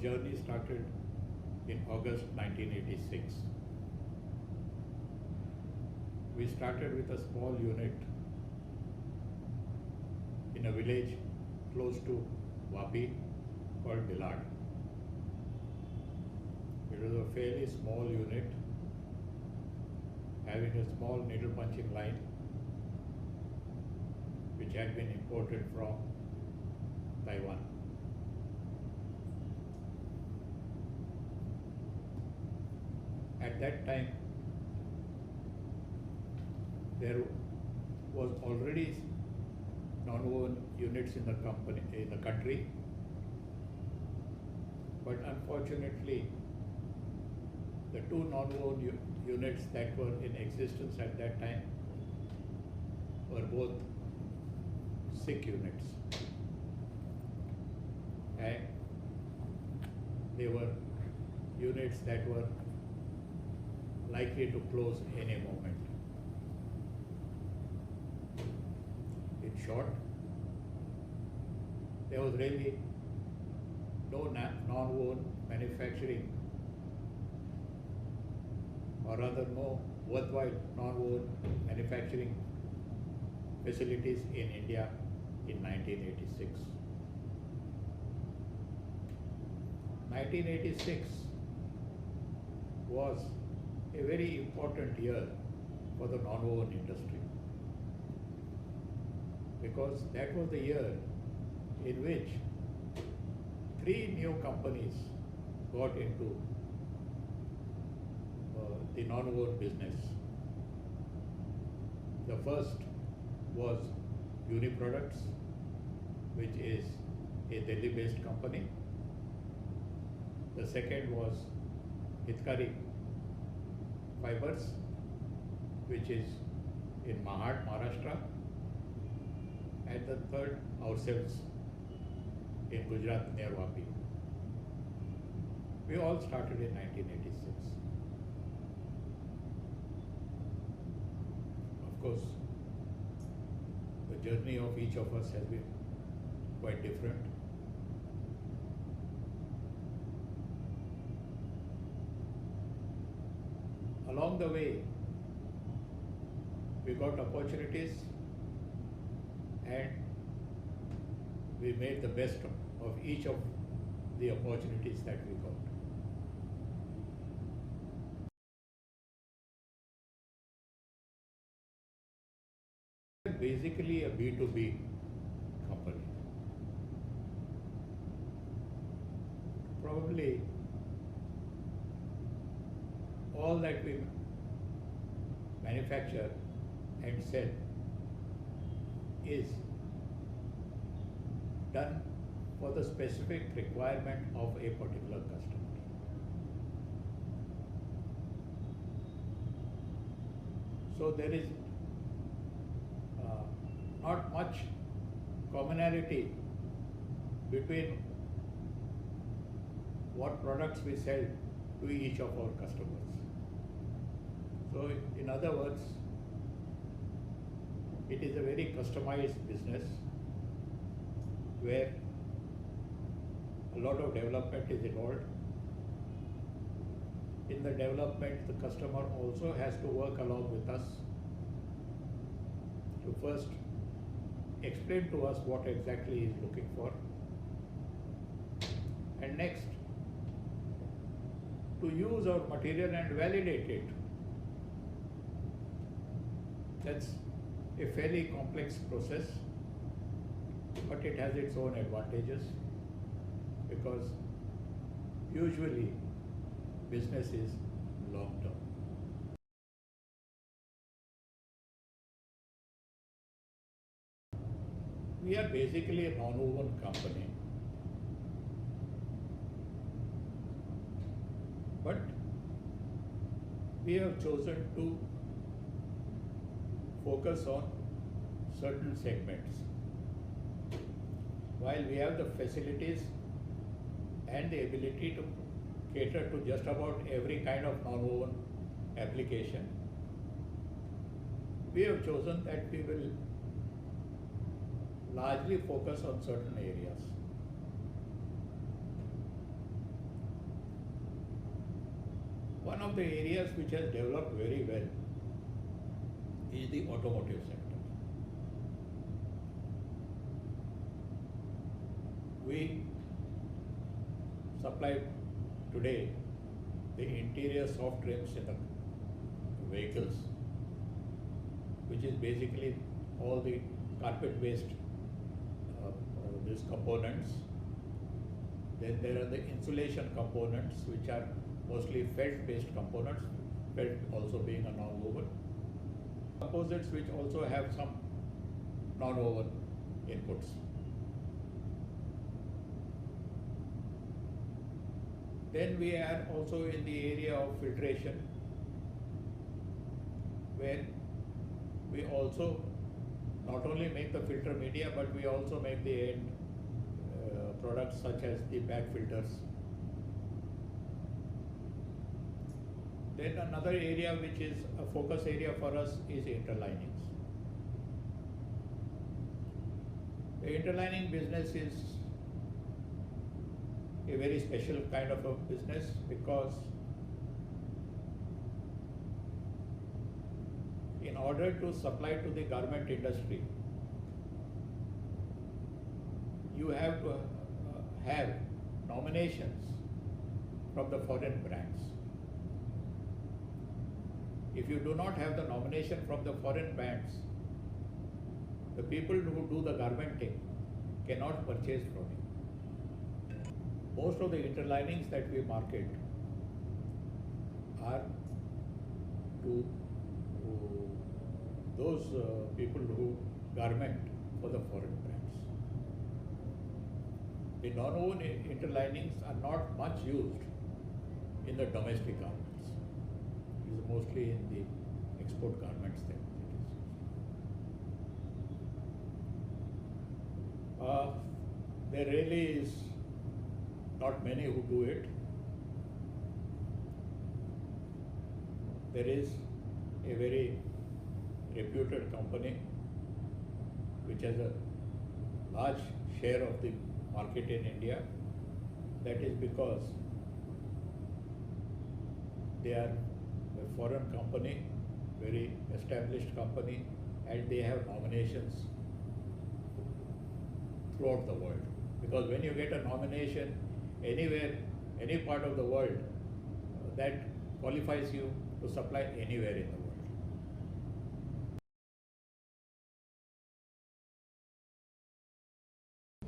journey started in August 1986. We started with a small unit in a village close to Vapi called Dillard. It was a fairly small unit having a small needle punching line which had been imported from Taiwan. At that time, there was already non-woven units in the country, but unfortunately, the two non-woven units that were in existence at that time were both sick units, and they were units that were likely to close any moment. In short, there was really no non-woven manufacturing, or rather no worthwhile non-woven manufacturing facilities in India in 1986. 1986 was a very important year for the non-woven industry, because that was the year in which 3 new companies got into the non-woven business. The first was Uniproducts, which is a Delhi-based company. The second was Hitkari Fibers, which is in Mohan, Maharashtra, and the third ourselves in Gujarat near Vapi. We all started in 1986. Of course, the journey of each of us has been quite different. Along the way, we got opportunities and we made the best of each of the opportunities that we got. Basically a B2B company. Probably all that we manufacture and sell is done for the specific requirement of a particular customer. So there is not much commonality between what products we sell to each of our customers. So in other words, it is a very customized business where a lot of development is involved. In the development, the customer also has to work along with us to first explain to us what exactly he is looking for, and next to use our material and validate it. That's a fairly complex process, but it has its own advantages, because usually business is long term. We are basically a non-woven company, but we have chosen to focus on certain segments. While we have the facilities and the ability to cater to just about every kind of non-woven application, we have chosen that we will largely focus on certain areas. One of the areas which has developed very well is the automotive sector. We supply today the interior soft trims in the vehicles, which is basically all the carpet-based these components. Then there are the insulation components, which are mostly felt-based components, felt also being a non-woven. Composites which also have some non-woven inputs. Then we are also in the area of filtration, where we also not only make the filter media, but we also make the end products such as the bag filters. Then another area which is a focus area for us is interlinings. The interlining business is a very special kind of a business, because in order to supply to the garment industry, you have to have nominations from the foreign brands. If you do not have the nomination from the foreign brands, the people who do the garmenting cannot purchase from you. Most of the interlinings that we market are to those people who garment for the foreign brands. The non-woven interlinings are not much used in the domestic garments. It is mostly in the export garments that it is used. There really is not many who do it. There is a very reputed company which has a large share of the market in India. That is because they are a foreign company, very established company, and they have nominations throughout the world. Because when you get a nomination anywhere, any part of the world, that qualifies you to supply anywhere in the world.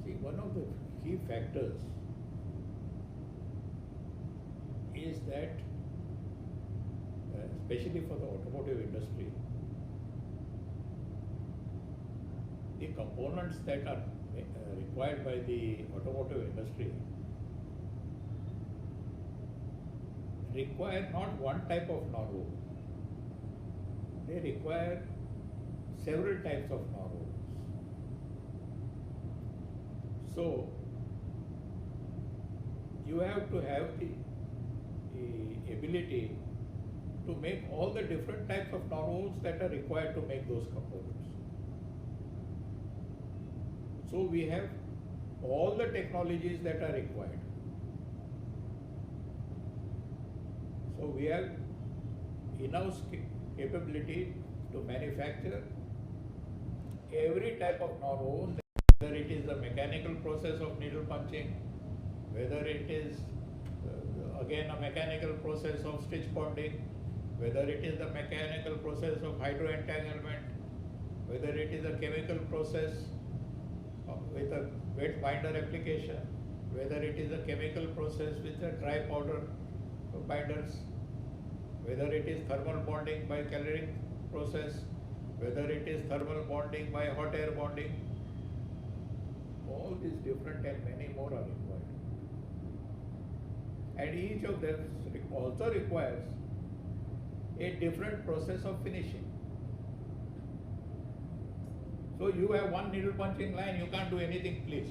See, one of the key factors is that, especially for the automotive industry, the components that are required by the automotive industry require not one type of non-woven. They require several types of non-wovens. So you have to have the ability to make all the different types of non-wovens that are required to make those components. So we have all the technologies that are required. So we have enough capability to manufacture every type of non-woven, whether it is the mechanical process of needle punching, whether it is again a mechanical process of stitch bonding, whether it is the mechanical process of hydro entanglement, whether it is a chemical process with a wet binder application, whether it is a chemical process with a dry powder binders, whether it is thermal bonding by coloring process, whether it is thermal bonding by hot air bonding. All these different and many more are required. And each of them also requires a different process of finishing. So you have one needle punching line, you can't do anything, please.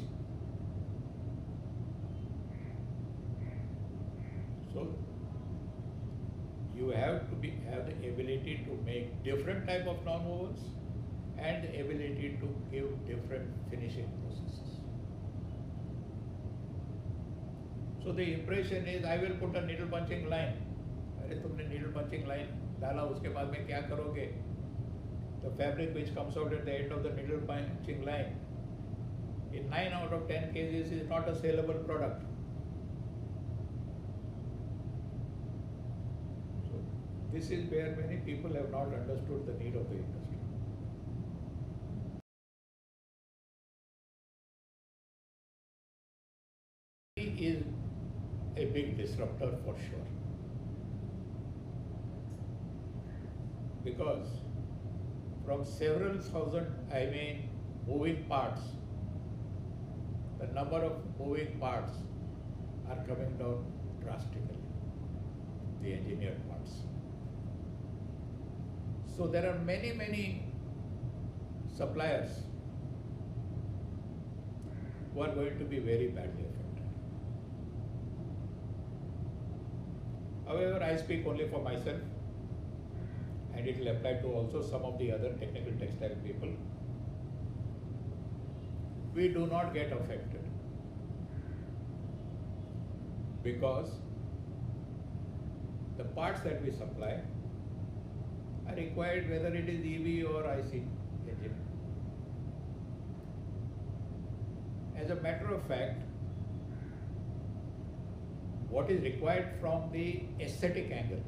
So you have to have the ability to make different type of non-wovens and the ability to give different finishing processes. So the impression is, I will put a needle punching line अरे तुमने needle punching line डाला, उसके बाद में क्या करोगे? The fabric which comes out at the end of the needle punching line, in 9 out of 10 cases, is not a saleable product. So this is where many people have not understood the need of the industry. He is a big disruptor for sure, because from several thousand, moving parts, the number of moving parts are coming down drastically, the engineered parts. So there are many suppliers who are going to be very badly affected. However, I speak only for myself, and it will apply to also some of the other technical textile people. We do not get affected because the parts that we supply are required whether it is EV or IC engine. As a matter of fact, what is required from the aesthetic angle,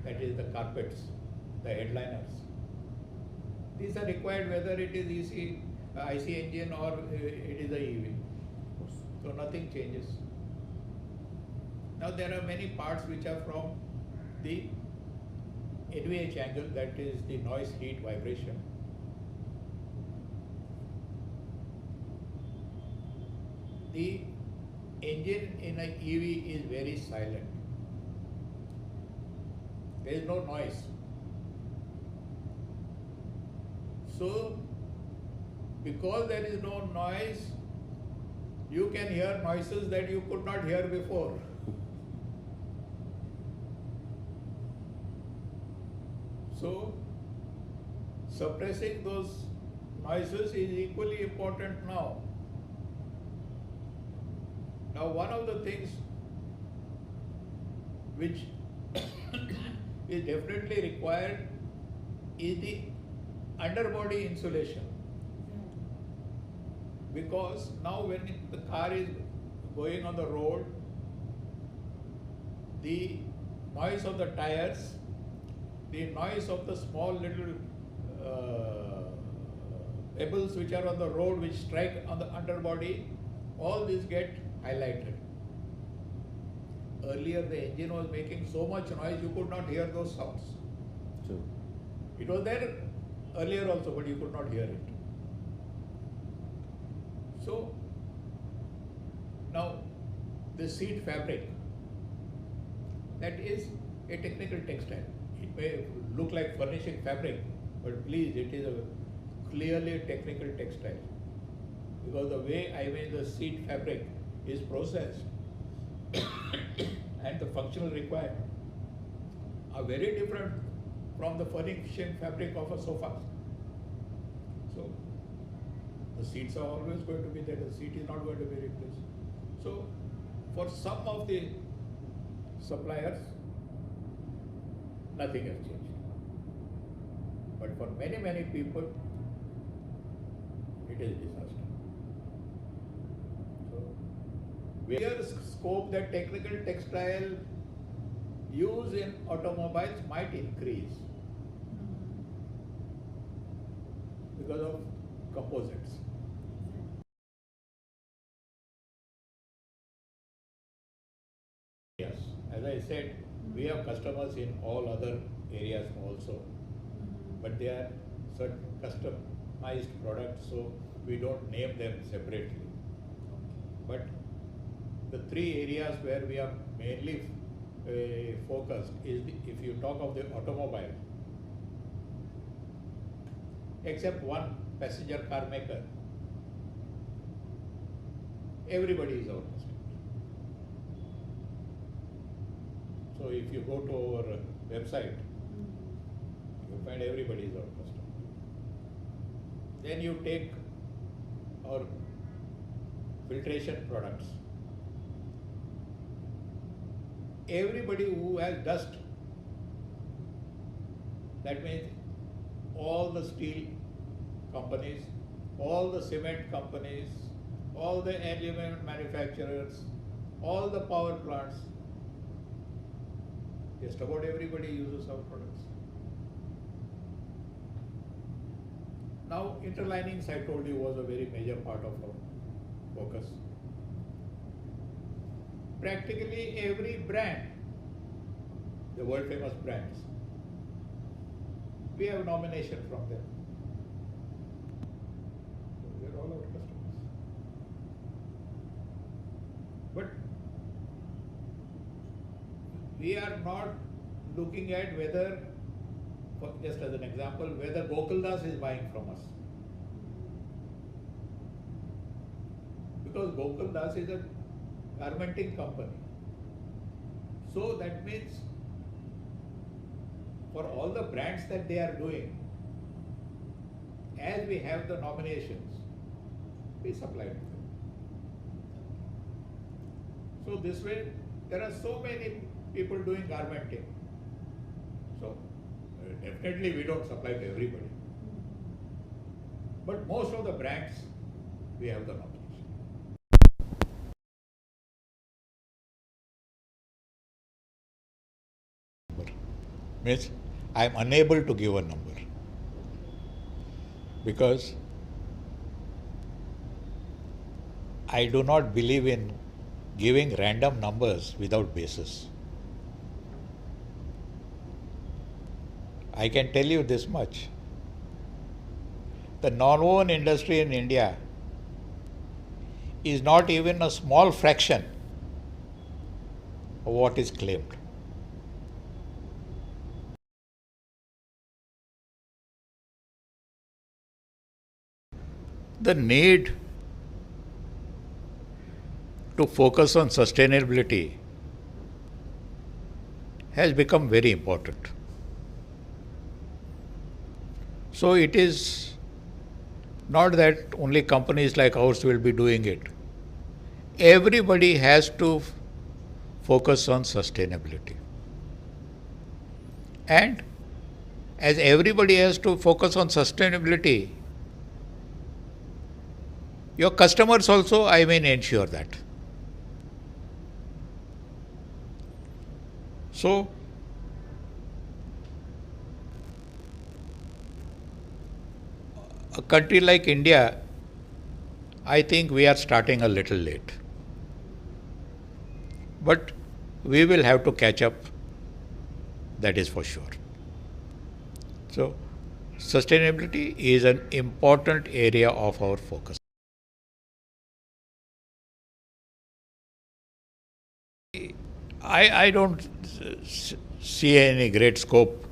that is the carpets, the headliners, these are required whether it is IC engine or it is a EV. So nothing changes. Now there are many parts which are from the NVH angle, that is the noise, heat, vibration. The engine in an EV is very silent. There is no noise. So, because there is no noise, you can hear noises that you could not hear before. So, suppressing those noises is equally important now. Now, one of the things which is definitely required is the underbody insulation. Because now when the car is going on the road, the noise of the tires, the noise of the small little pebbles which are on the road which strike on the underbody, all these get highlighted. Earlier the engine was making so much noise you could not hear those sounds. True. It was there earlier also, but you could not hear it. So now the seat fabric, that is a technical textile. It may look like furnishing fabric, but please, it is clearly a technical textile, because the way the seat fabric is processed and the functional requirement are very different from the furnishing fabric of a sofa. So the seats are always going to be there. The seat is not going to be replaced. So for some of the suppliers, nothing has changed. But for many people, it is disaster. So where scope that technical textile use in automobiles might increase because of composites. Yes, as I said, we have customers in all other areas also, but they are certain customized products, so we don't name them separately. But the three areas where we are mainly focused is if you talk of the automobile, except one passenger car maker, everybody is our customer. So if you go to our website, you find everybody is our customer. Then you take our filtration products. everybody who has dust, that means all the steel companies, all the cement companies, all the aluminum manufacturers, all the power plants, just about everybody uses our products. Now, interlinings, I told you, was a very major part of our focus. Practically every brand, the world famous brands, we have nomination from them. They are all our customers. But we are not looking at whether, just as an example, whether Gokuldas is buying from us. Because Gokuldas is a garmenting company. So that means for all the brands that they are doing, as we have the nominations, we supply to them. So this way, there are so many people doing garmenting. So definitely we don't supply to everybody. But most of the brands, we have the nomination. Means I am unable to give a number because I do not believe in giving random numbers without basis. I can tell you this much. The non-woven industry in India is not even a small fraction of what is claimed. The need to focus on sustainability has become very important. So it is not that only companies like ours will be doing it. Everybody has to focus on sustainability. And as everybody has to focus on sustainability, your customers also, I mean, ensure that. So, a country like India, I think we are starting a little late. But we will have to catch up, that is for sure. So, sustainability is an important area of our focus. I don't see any great scope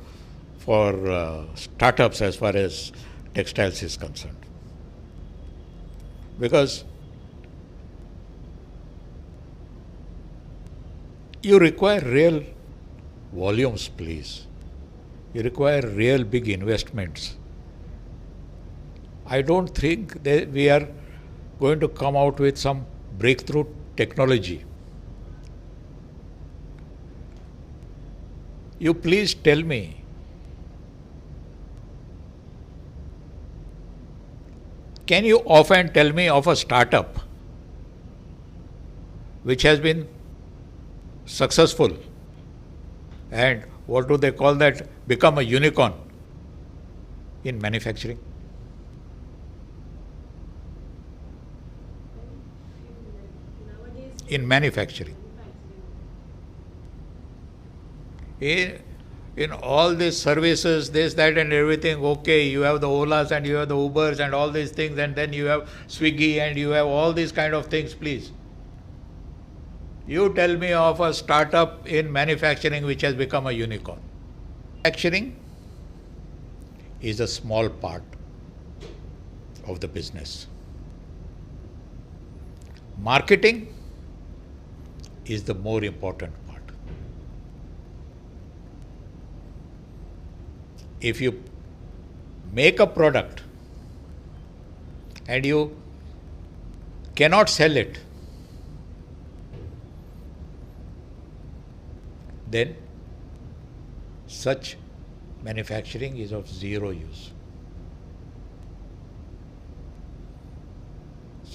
for startups as far as textiles is concerned. Because you require real volumes, please. You require real big investments. I don't think that we are going to come out with some breakthrough technology. You please tell me, can you often tell me of a startup which has been successful and what do they call that, become a unicorn in manufacturing? In manufacturing. In all these services, this, that and everything, okay, you have the Olas and you have the Ubers and all these things, and then you have Swiggy and you have all these kind of things, please. You tell me of a startup in manufacturing which has become a unicorn. Manufacturing is a small part of the business. Marketing is the more important part. If you make a product and you cannot sell it, then such manufacturing is of zero use.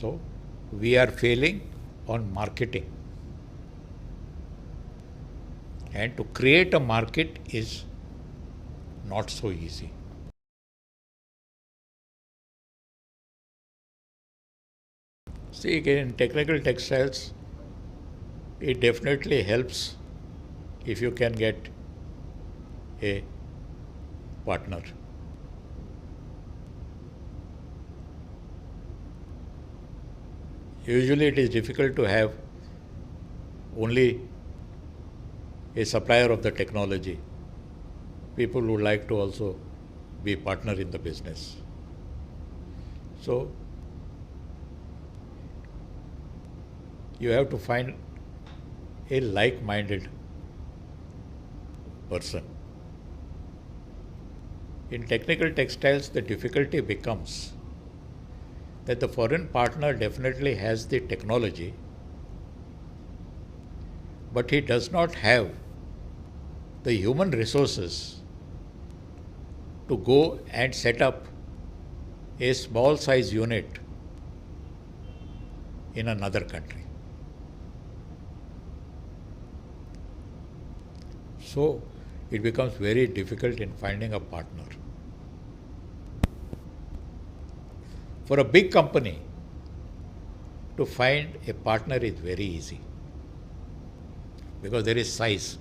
So we are failing on marketing. And to create a market is not so easy. See, in technical textiles, it definitely helps if you can get a partner. Usually it is difficult to have only a supplier of the technology. People would like to also be partner in the business. So you have to find a like-minded person. In technical textiles, the difficulty becomes that the foreign partner definitely has the technology, but he does not have the human resources to go and set up a small size unit in another country. So it becomes very difficult in finding a partner. For a big company, to find a partner is very easy because there is size.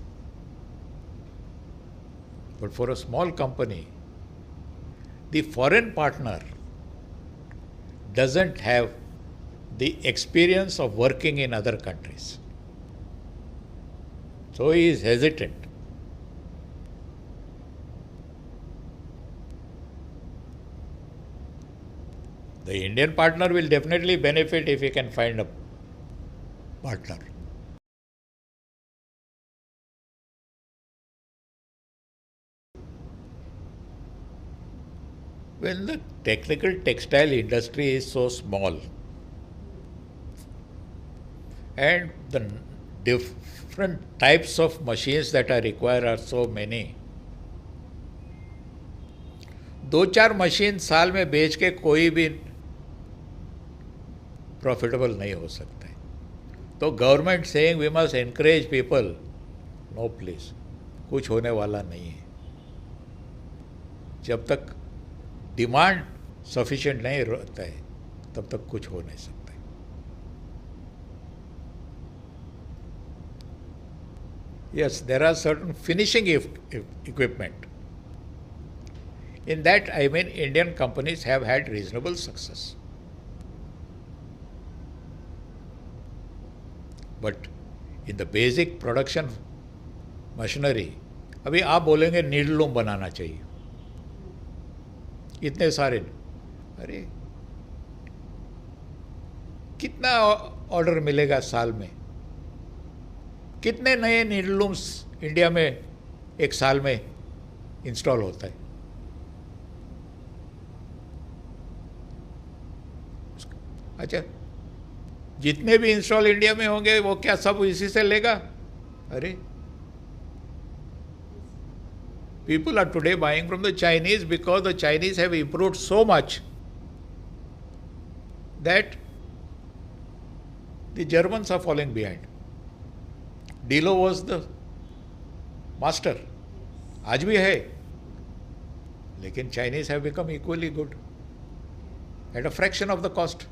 But for a small company, the foreign partner doesn't have the experience of working in other countries. So he is hesitant. The Indian partner will definitely benefit if he can find a partner. When the technical textile industry is so small and the different types of machines that are required are so many, 2-4 machine साल में बेच के कोई भी profitable नहीं हो सकता है. तो government saying we must encourage people, no please, कुछ होने वाला नहीं है. जब तक डिमांड सफिशिएंट नहीं रहता है तब तक कुछ हो नहीं सकता है. Yes, there are certain finishing equipment. In that, I mean, Indian companies have had reasonable success. But in the basic production machinery, अभी आप बोलेंगे नीडल लूम बनाना चाहिए, इतने सारे, अरे कितना ऑर्डर मिलेगा साल में? कितने नए नीडल लूम्स इंडिया में एक साल में इंस्टॉल होता है? अच्छा, जितने भी इंस्टॉल इंडिया में होंगे वो क्या सब इसी से लेगा? अरे, people are today buying from the Chinese because the Chinese have improved so much that the Germans are falling behind. Dilo was the master, आज भी है, लेकिन Chinese have become equally good at a fraction of the cost.